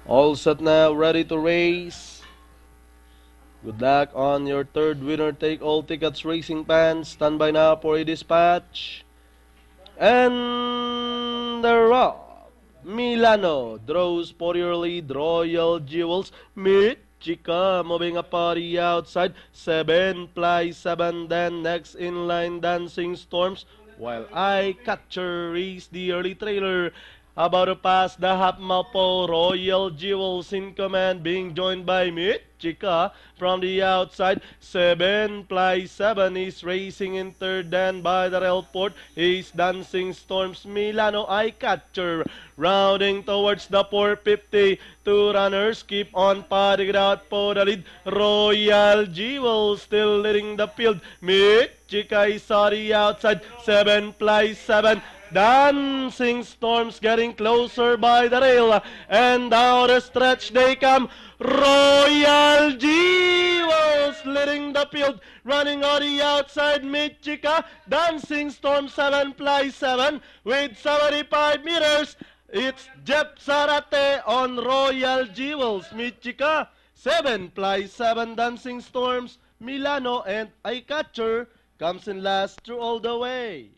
All set now, ready to race. Good luck on your third winner take all tickets racing fans. Stand by now for a dispatch. And the rock. Milano draws for your lead. Royal Jewels. Michika moving up party outside. 7 fly 7. Then next in line Dancing Storms. While I Catcher is the early trailer. About to pass the half mile po. Royal Jewels in command, being joined by Michika from the outside. 7 fly 7 is racing in third. Then by the railport is Dancing Storms. Milano Eye Catcher rounding towards the 450. Two runners keep on padding it out for the lead. Royal Jewel still leading the field. Michika is sorry outside. 7 fly 7. Dancing Storms getting closer by the rail, and down the stretch they come. Royal Jewels leading the field, running on the outside. Michika, Dancing Storm 7 fly 7 with 75 meters. It's Jeff Zarate on Royal Jewels. Michika 7 fly 7. Dancing Storms, Milano, and Eye Catcher comes in last through all the way.